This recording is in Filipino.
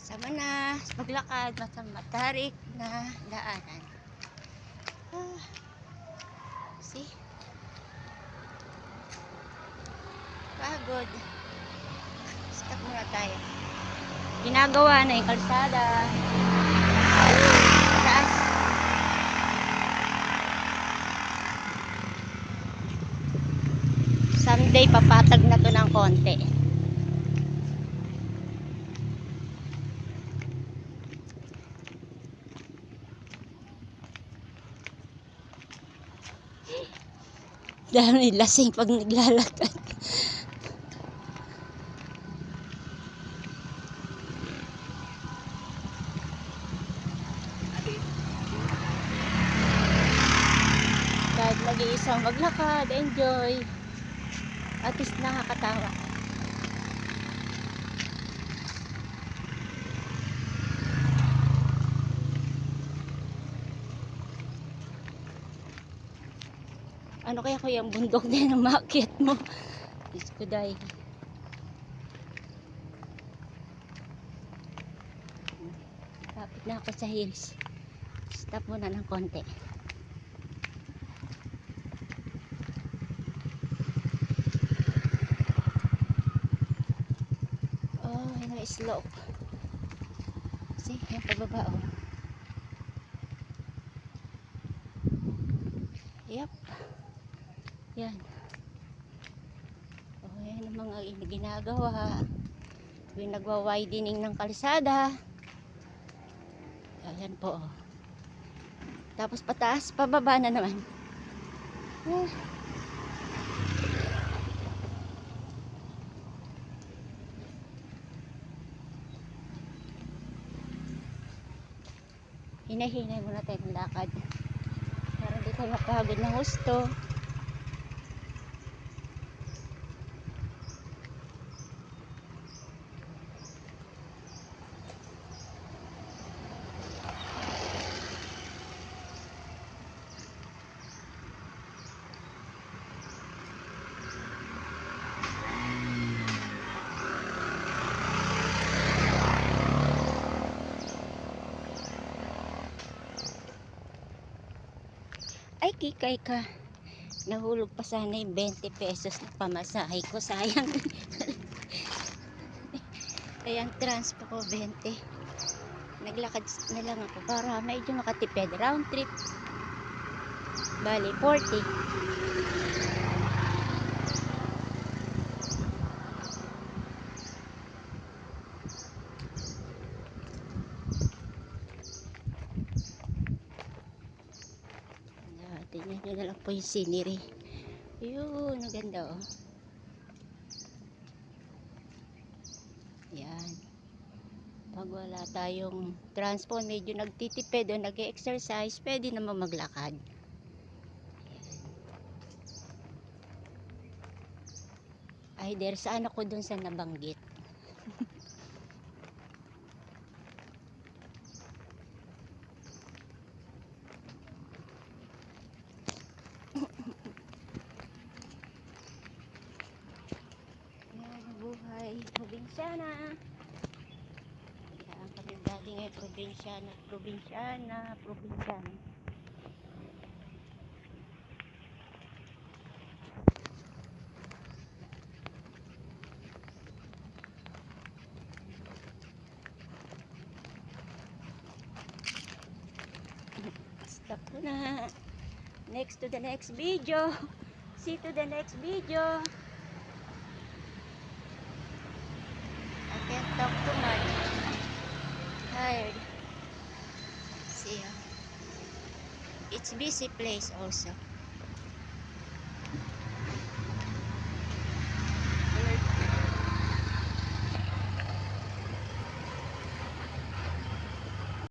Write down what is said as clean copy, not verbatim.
Sama na sa paglakad sa matarik na daanan. See? Pagod. Stop muna tayo. Ginagawa na yung kalsada. Taas. Someday papatag na to ng konti. Dahil lasing pag naglalakad. Kahit mag-iisang maglakad, enjoy. At least nakakatawa. Ano kaya ko yung bundok din ang maakyat mo? Diyos ko dahil. Lapit na ako sa hills. Stop muna ng konti. Oh, yun ang slope. See, yung pababa oh. Yep. Yan. Oh, yan ang mga ginagawa. Yung nagwa-widening ng kalsada. Ayan po. Oh. Tapos pataas, pababa na naman. Hinay-hinay muna tayo ng lakad. Para hindi tayo mapagod ng husto. Ay, kikay ka. Nahulog pa sana yung 20 pesos na pamasahe ko. Sayang. Ayan, transpo ko 20. Naglakad na lang ako para medyo makatipid. Round trip. Bali, 40. Tingnan nyo na lang po yung scenery. Yun, ang ganda oh. Yan. Pag wala tayong transport, medyo nagtitipid o nag-exercise, pwede naman maglakad. Either saan ako dun sa nabanggit. Probinsyana. Yan kami dati ngayon, probinsyana. Stop ko na. Next to the next video. See to the next video. Can't talk too much. Tired. See ya. It's busy place also.